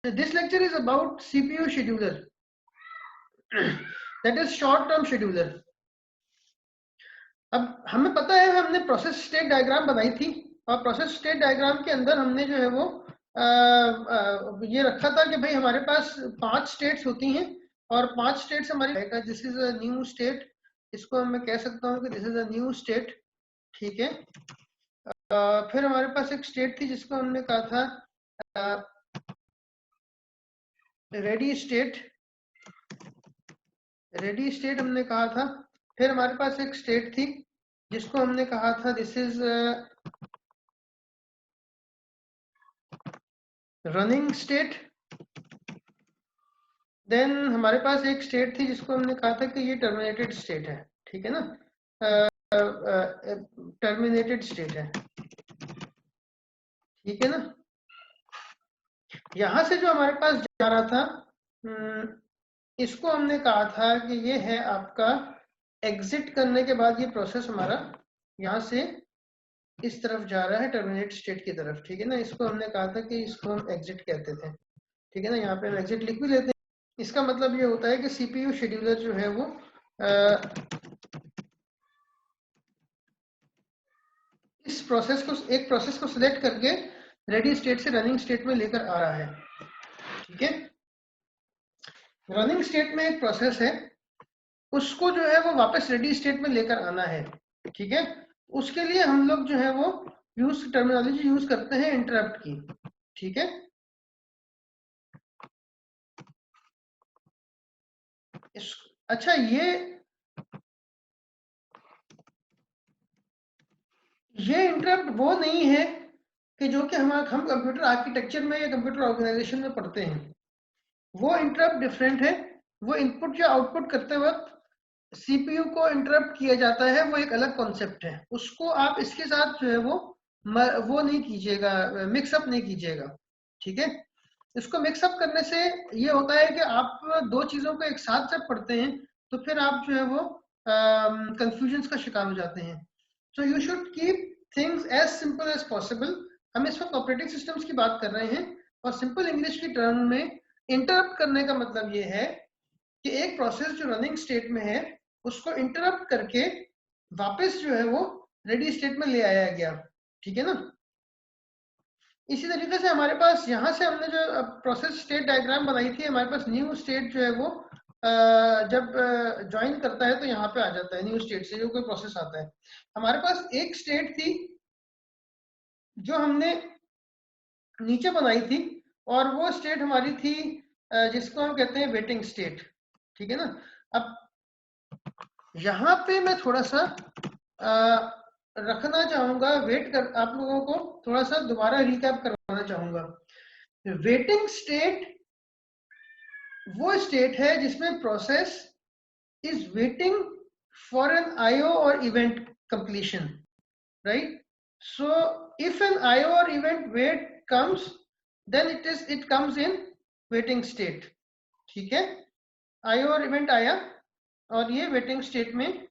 This lecture is about CPU scheduler, that is short term scheduler. अब हमें पता है हमने प्रोसेस स्टेट डायग्राम बनाई थी और प्रोसेस स्टेट डायग्राम के अंदर हमने जो है वो ये रखा था कि भाई हमारे पास 5 स्टेट्स होती हैं और 5 स्टेट्स हमारी, this is a new state, इसको मैं कह सकता हूँ कि this is a new state, ठीक है। फिर हमारे पास एक स्टेट थी जिसको हमने कहा था रेडी स्टेट, रेडी स्टेट हमने कहा था। फिर हमारे पास एक स्टेट थी जिसको हमने कहा था this is running state. Then हमारे पास एक स्टेट थी जिसको हमने कहा था कि ये टर्मिनेटेड स्टेट है, ठीक है ना, टर्मिनेटेड स्टेट है, ठीक है ना। यहां से जो हमारे पास जा रहा था इसको हमने कहा था कि ये है आपका एग्जिट करने के बाद ये प्रोसेस हमारा यहां से इस तरफ जा रहा है टर्मिनेट स्टेट की तरफ, ठीक है ना। इसको हमने कहा था कि इसको हम एग्जिट कहते थे, ठीक है ना। यहाँ पे हम एग्जिट लिख भी लेते हैं। इसका मतलब ये होता है कि सीपीयू शेड्यूलर जो है वो इस प्रोसेस को, एक प्रोसेस को सिलेक्ट करके रेडी स्टेट से रनिंग स्टेट में लेकर आ रहा है, ठीक है। रनिंग स्टेट में एक प्रोसेस है, उसको जो है वो वापस रेडी स्टेट में लेकर आना है, ठीक है। उसके लिए हम लोग जो है वो टर्मिनोलॉजी यूज करते हैं इंटरप्ट की, ठीक है। अच्छा, ये इंटरप्ट वो नहीं है कि जो कि हम कंप्यूटर आर्किटेक्चर में या कंप्यूटर ऑर्गेनाइजेशन में पढ़ते हैं। वो इंटरप्ट डिफरेंट है। वो इनपुट या आउटपुट करते वक्त सीपीयू को इंटरप्ट किया जाता है, वो एक अलग कॉन्सेप्ट है। उसको आप इसके साथ जो है वो नहीं कीजिएगा, मिक्सअप नहीं कीजिएगा, ठीक है। इसको मिक्सअप करने से ये होता है कि आप दो चीजों को एक साथ जब पढ़ते हैं तो फिर आप जो है वो कंफ्यूजन का शिकार हो जाते हैं। So you should keep things as simple as possible. हम इस वक्त ऑपरेटिंग सिस्टम्स की बात कर रहे हैं और सिंपल इंग्लिश की टर्म में इंटरप्ट करने का मतलब ये है कि एक प्रोसेस जो रनिंग स्टेट में है उसको इंटरप्ट करके वापस जो है वो रेडी स्टेट में ले आया गया, ठीक है ना। इसी तरीके से हमारे पास यहाँ से हमने जो प्रोसेस स्टेट डायग्राम बनाई थी, हमारे पास न्यू स्टेट जो है वो जब ज्वाइन करता है तो यहाँ पे आ जाता है न्यू स्टेट से जो कोई प्रोसेस आता है। हमारे पास एक स्टेट थी जो हमने नीचे बनाई थी और वो स्टेट हमारी थी जिसको हम कहते हैं वेटिंग स्टेट, ठीक है ना। अब यहाँ पे मैं थोड़ा सा रखना चाहूंगा, आप लोगों को थोड़ा सा दोबारा रिकैप करवाना चाहूंगा। वेटिंग स्टेट वो स्टेट है जिसमें process is waiting for an IO और event completion, right. So if an IO और event wait comes, then it comes in waiting state, ठीक है। आईओ और इवेंट आया और ये वेटिंग स्टेट में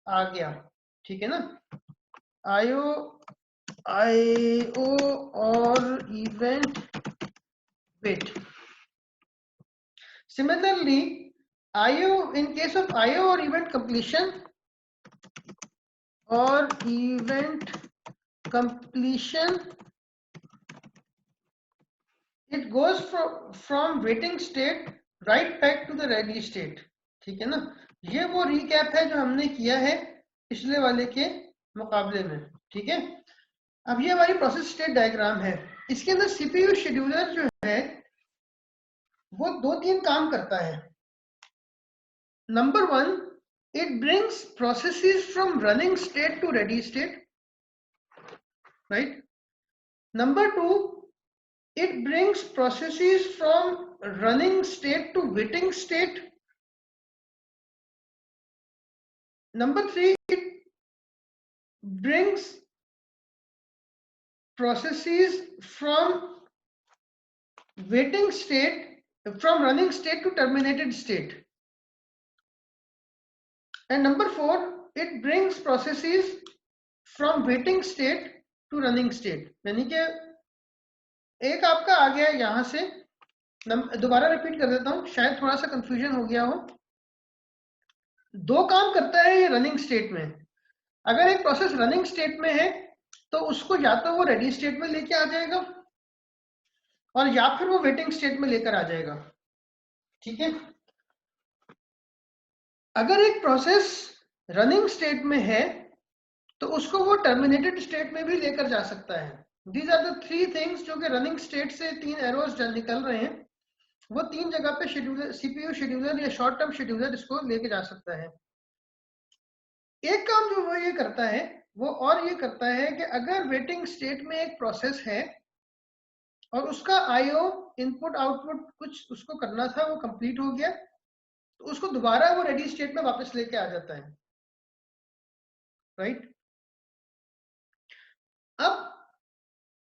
आ गया, ठीक है ना। आईओ और event wait. Similarly, IO, in case of IO or event completion or event completion, it goes from waiting state right back to the ready state, ठीक है ना। ये वो रिकैप है जो हमने किया है पिछले वाले के मुकाबले में, ठीक है। अब ये हमारी प्रोसेस स्टेट डायग्राम है। इसके अंदर सीपीयू शेड्यूलर जो है वो 2-3 काम करता है। Number 1, it brings processes from running state to ready state, right? Number 2, it brings processes from running state to waiting state. Number 3, it brings processes from waiting state, from running state to terminated state. And number 4, it brings processes from waiting state to running state. यानी कि एक आपका आ गया यहां से दोबारा repeat कर देता हूँ, शायद थोड़ा सा कंफ्यूजन हो गया हो। दो काम करता है ये रनिंग स्टेट में। अगर एक प्रोसेस रनिंग स्टेट में है तो उसको या तो वो रेडी स्टेट में लेके आ जाएगा और या फिर वो वेटिंग स्टेट में लेकर आ जाएगा। ठीक है, अगर एक प्रोसेस रनिंग स्टेट में है तो उसको वो टर्मिनेटेड स्टेट में भी लेकर जा सकता है। These are the three things जो कि रनिंग स्टेट से तीन एरोज निकल रहे हैं, वो तीन जगह पे शेड्यूलर, सीपीयू शेड्यूलर या शॉर्ट टर्म शेड्यूलर इसको लेके जा सकता है। एक काम जो वो ये करता है वो और ये करता है कि अगर वेटिंग स्टेट में एक प्रोसेस है और उसका आईओ इनपुट आउटपुट कुछ उसको करना था, वो कंप्लीट हो गया, तो उसको दोबारा वो रेडी स्टेट में वापस लेके आ जाता है। राइट, अब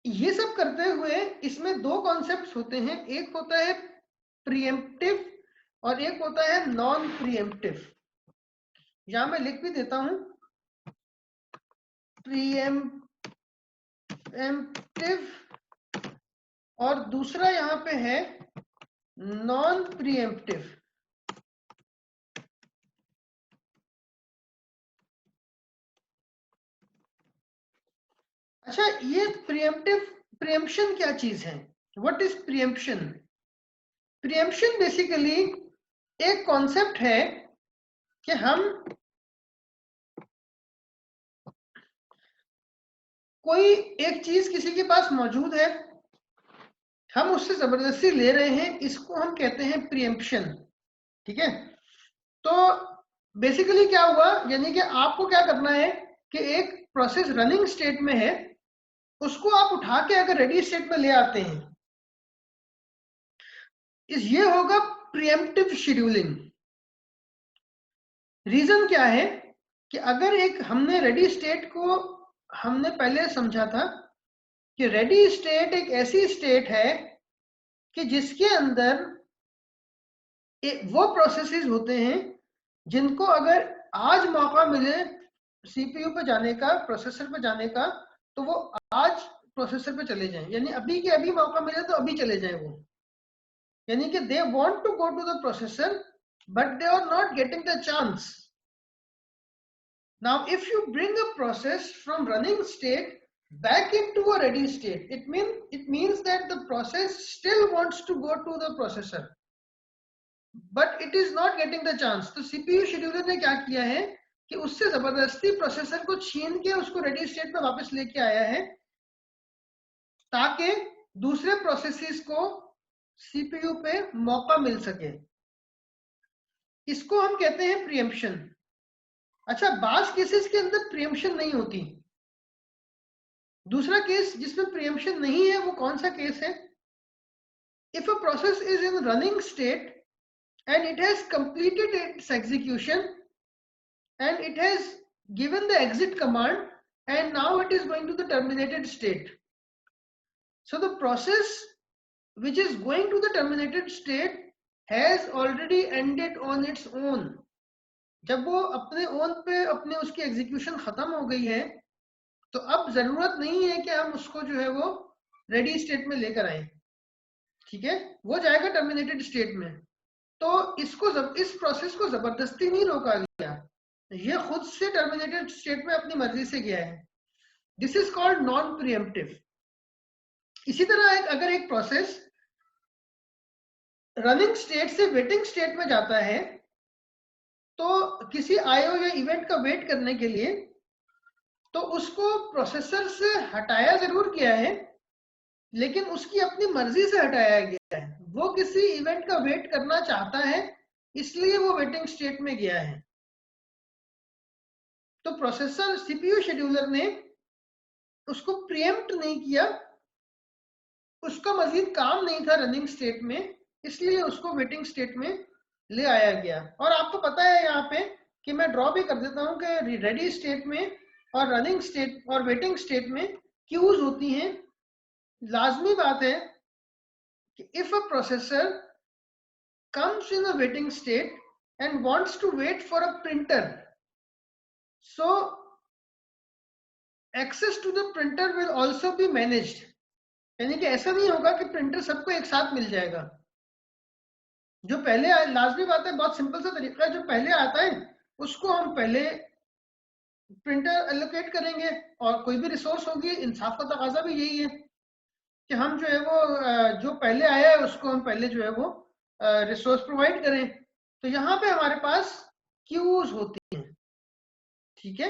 ये सब करते हुए इसमें दो कॉन्सेप्ट्स होते हैं, एक होता है प्रीएम्प्टिव और एक होता है नॉन प्रीएम्प्टिव। यहां मैं लिख भी देता हूं, प्रीएम्प्टिव और दूसरा यहां पे है नॉन प्रीएम्प्टिव। अच्छा, ये प्रीएम्पशन क्या चीज है? What is preemption? Preemption basically एक कॉन्सेप्ट है कि हम कोई एक चीज किसी के पास मौजूद है, हम उससे जबरदस्ती ले रहे हैं, इसको हम कहते हैं प्रीएम्पशन। ठीक है, तो बेसिकली क्या हुआ, यानी कि आपको क्या करना है कि एक प्रोसेस रनिंग स्टेट में है, उसको आप उठा के अगर रेडी स्टेट में ले आते हैं, ये होगा प्रीएम्प्टिव शेड्यूलिंग। रीजन क्या है कि अगर एक हमने रेडी स्टेट को हमने पहले समझा था कि रेडी स्टेट एक ऐसी स्टेट है कि जिसके अंदर वो प्रोसेसेस होते हैं जिनको अगर आज मौका मिले सीपीयू पे जाने का, प्रोसेसर पे जाने का, तो वो आज प्रोसेसर पे चले जाएं, यानी अभी के अभी मौका मिले तो अभी चले जाएं वो, यानी कि they want to go to the processor but they are not getting the chance. Now, if you bring a process from running state back into a ready state, it means that the process still wants to go to the processor, but it is not getting the chance. तो CPU scheduler ने क्या किया है कि उससे जबरदस्ती processor को छीन के उसको रेडी स्टेट में वापस लेके आया है ताकि दूसरे प्रोसेसेस को CPU पे मौका मिल सके। इसको हम कहते हैं प्रीएम्पशन। अच्छा, बास केसेस के अंदर प्रीएम्पशन नहीं होती। दूसरा केस जिसमें प्रीएम्पशन नहीं है वो कौन सा केस है? If a process is in running state and it has completed its execution and it has given the exit command and now it is going to the terminated state. So the process which is going to the terminated state has already ended on its own. जब वो अपने own पे अपने उसकी execution खत्म हो गई है तो अब जरूरत नहीं है कि हम उसको जो है वो रेडी स्टेट में लेकर आए। ठीक है, वो जाएगा टर्मिनेटेड स्टेट में। तो इस प्रोसेस को जबरदस्ती नहीं रोका गया, ये खुद से टर्मिनेटेड स्टेट में अपनी मर्जी से गया है। This is called non pre-emptive. इसी तरह अगर एक प्रोसेस रनिंग स्टेट से वेटिंग स्टेट में जाता है तो किसी आईओ या इवेंट का वेट करने के लिए तो उसको प्रोसेसर से हटाया जरूर गया है लेकिन उसकी अपनी मर्जी से हटाया गया है। वो किसी इवेंट का वेट करना चाहता है इसलिए वो वेटिंग स्टेट में गया है। तो प्रोसेसर सीपीयू शेड्यूलर ने उसको प्रीएम्प्ट नहीं किया, उसका मजीद काम नहीं था रनिंग स्टेट में, इसलिए उसको वेटिंग स्टेट में ले आया गया। और आपको पता है यहाँ पे कि मैं ड्रॉ भी कर देता हूँ कि रेडी स्टेट में और रनिंग स्टेट और वेटिंग स्टेट में क्यूज होती हैं। लाजमी बात है कि if a processor comes in a waiting state and wants to wait for a printer, so access to the printer will also be managed। यानी कि ऐसा नहीं होगा कि प्रिंटर सबको एक साथ मिल जाएगा, जो पहले लाजमी बात है, बहुत सिंपल सा तरीका है, जो पहले आता है उसको हम पहले प्रिंटर एलोकेट करेंगे, और कोई भी रिसोर्स होगी, इंसाफ का तकाजा भी यही है कि हम जो है वो जो पहले आया है उसको हम पहले जो है वो रिसोर्स प्रोवाइड करें। तो यहाँ पे हमारे पास क्यूज होती हैं, ठीक है,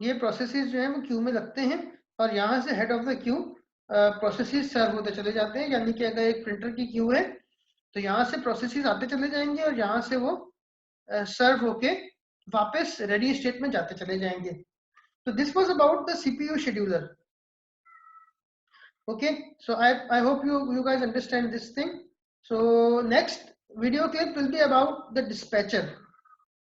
ये प्रोसेसेस जो है वो क्यू में लगते हैं, और यहाँ से head of the queue processes serve होते चले जाते हैं। यानी कि अगर एक प्रिंटर की क्यू है तो यहाँ से प्रोसेसेस आते चले जाएंगे, और यहाँ से वो सर्व होके वापस रेडी स्टेट में जाते चले जाएंगे। तो this was about the CPU scheduler. Okay, so I hope you guys understand this thing. So next video clip will be about the dispatcher.